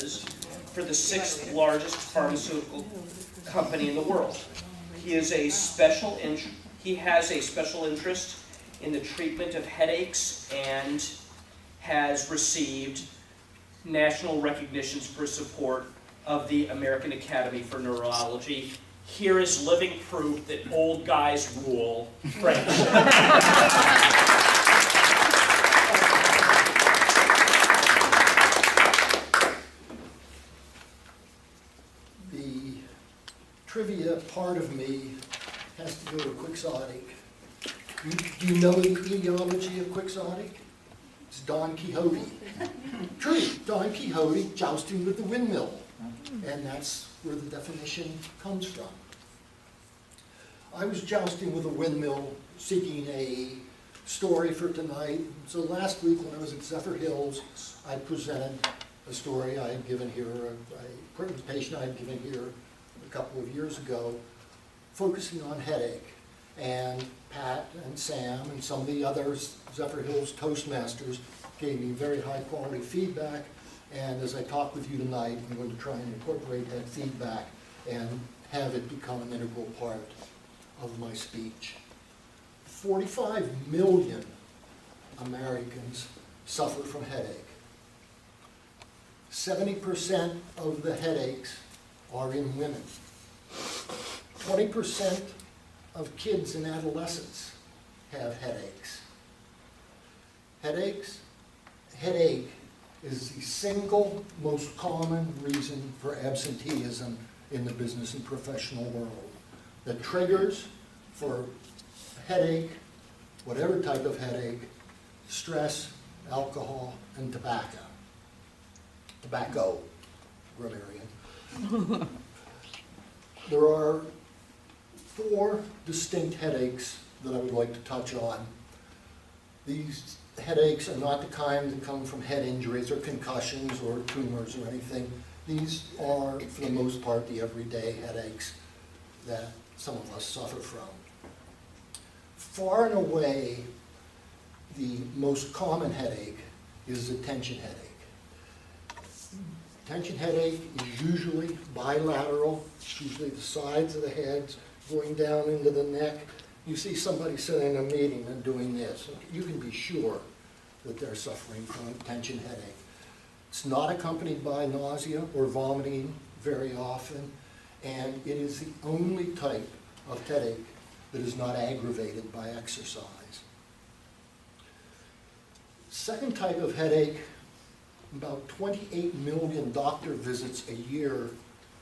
for the 6th largest pharmaceutical company in the world. He has a special interest in the treatment of headaches and has received national recognitions for support of the American Academy for Neurology. Here is living proof that old guys rule, Frank. The trivia part of me has to go to Quixotic. Do you know the etiology of Quixotic? It's Don Quixote. True, Don Quixote jousting with the windmill. And that's where the definition comes from. I was jousting with a windmill, seeking a story for tonight. So last week when I was at Zephyr Hills, I presented a story I had given here, a presentation I had given here a couple of years ago, focusing on headache. And Pat and Sam and some of the other Zephyr Hills Toastmasters gave me very high quality feedback. And as I talk with you tonight, I'm going to try and incorporate that feedback and have it become an integral part of my speech. 45 million Americans suffer from headache. 70% of the headaches are in women. 20% of kids and adolescents have headaches. Headache is the single most common reason for absenteeism in the business and professional world. The triggers for headache, whatever type of headache, stress, alcohol, and tobacco. Tobacco, grammarian. There are 4 distinct headaches that I would like to touch on. These headaches are not the kind that come from head injuries or concussions or tumors or anything. These are, for the most part, the everyday headaches that some of us suffer from. Far and away, the most common headache is the tension headache. Tension headache is usually bilateral. It's usually the sides of the head going down into the neck. You see somebody sitting in a meeting and doing this, you can be sure that they're suffering from a tension headache. It's not accompanied by nausea or vomiting very often, and it is the only type of headache that is not aggravated by exercise. Second type of headache, about 28 million doctor visits a year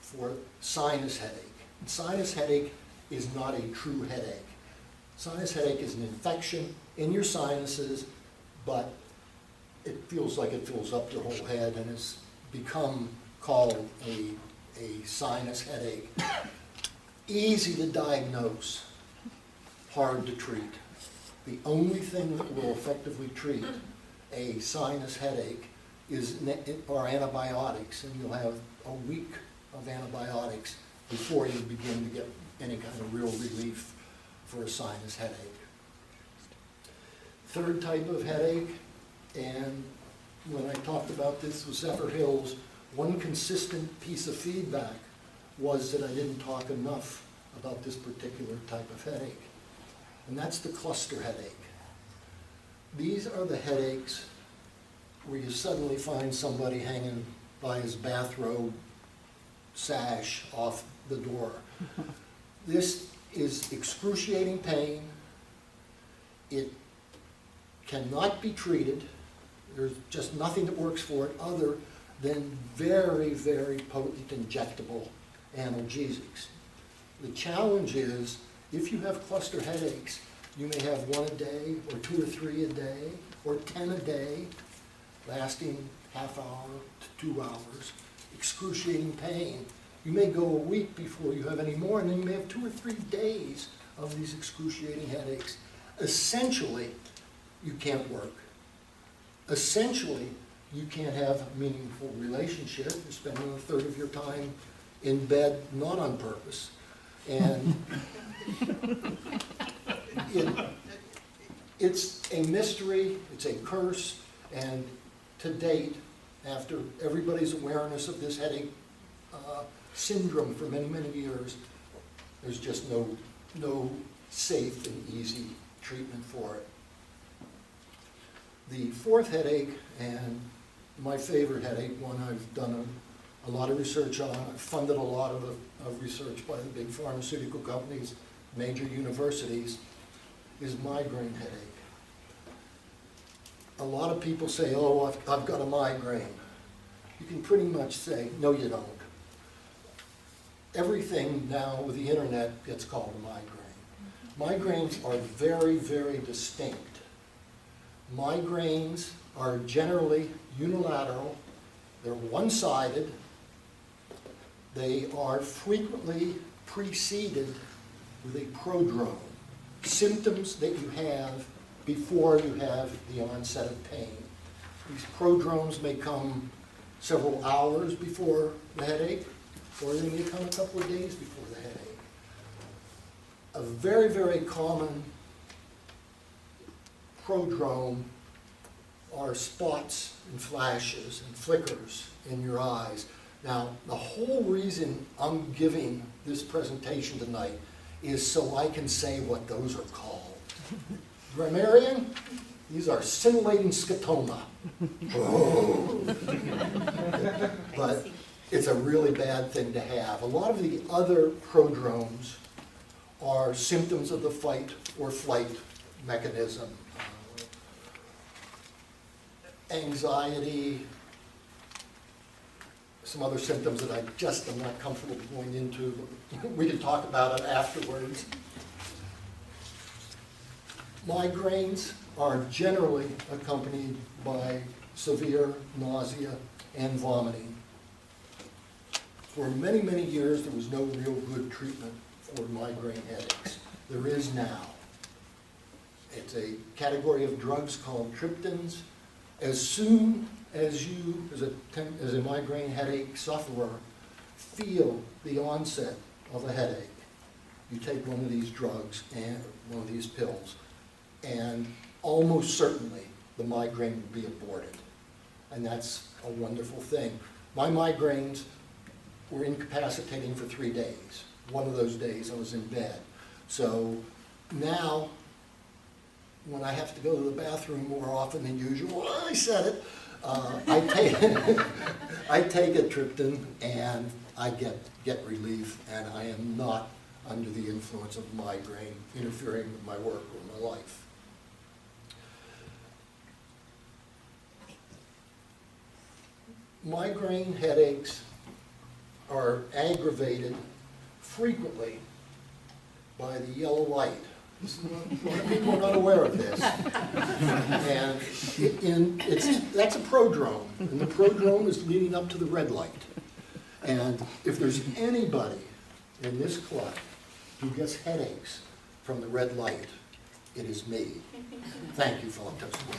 for sinus headache. And sinus headache is not a true headache. Sinus headache is an infection in your sinuses, but it feels like it fills up your whole head and has become called a sinus headache. Easy to diagnose, hard to treat. The only thing that will effectively treat a sinus headache are antibiotics, and you'll have a week of antibiotics before you begin to get any kind of real relief for a sinus headache. Third type of headache, and when I talked about this with Zephyr Hills, one consistent piece of feedback was that I didn't talk enough about this particular type of headache, and that's the cluster headache. These are the headaches where you suddenly find somebody hanging by his bathrobe sash off the door. This is excruciating pain. It cannot be treated. There's just nothing that works for it other than very, very potent injectable analgesics. The challenge is, if you have cluster headaches, you may have 1 a day, or 2 or 3 a day, or 10 a day, lasting half hour to 2 hours, excruciating pain. You may go a week before you have any more, and then you may have 2 or 3 days of these excruciating headaches. Essentially, you can't work. Essentially, you can't have a meaningful relationship. You're spending a third of your time in bed, not on purpose. And it's a mystery, it's a curse, and to date, after everybody's awareness of this headache syndrome for many, many years, there's just no safe and easy treatment for it. The fourth headache, and my favorite headache, one I've done a lot of research on, I've funded a lot of research by the big pharmaceutical companies, major universities, is migraine headache. A lot of people say, oh, I've got a migraine. You can pretty much say, no you don't. Everything now with the internet gets called a migraine. Migraines are very, very distinct. Migraines are generally unilateral, they're one-sided, they are frequently preceded with a prodrome, symptoms that you have before you have the onset of pain. These prodromes may come several hours before the headache, or they may come a couple of days before the headache. A very, very common prodrome are spots and flashes and flickers in your eyes. Now, the whole reason I'm giving this presentation tonight is so I can say what those are called. Grammarian, these are scintillating scotoma. Oh. But it's a really bad thing to have. A lot of the other prodromes are symptoms of the fight or flight mechanism. Anxiety, some other symptoms that I'm not comfortable going into, but we can talk about it afterwards. Migraines are generally accompanied by severe nausea and vomiting. For many, many years, there was no real good treatment for migraine headaches. There is now. It's a category of drugs called triptans. As soon as you, as a migraine headache sufferer, feel the onset of a headache, you take one of these drugs and one of these pills, and almost certainly the migraine will be aborted. And that's a wonderful thing. My migraines were incapacitating for 3 days. One of those days I was in bed. So now, when I have to go to the bathroom more often than usual, I said it, I take a triptan and I get relief, and I am not under the influence of migraine interfering with my work or my life. Migraine headaches are aggravated frequently by the yellow light. A lot of people are not aware of this. And that's a prodrome, and the prodrome is leading up to the red light. And if there's anybody in this club who gets headaches from the red light, it is me. Thank you, Philip Toastman.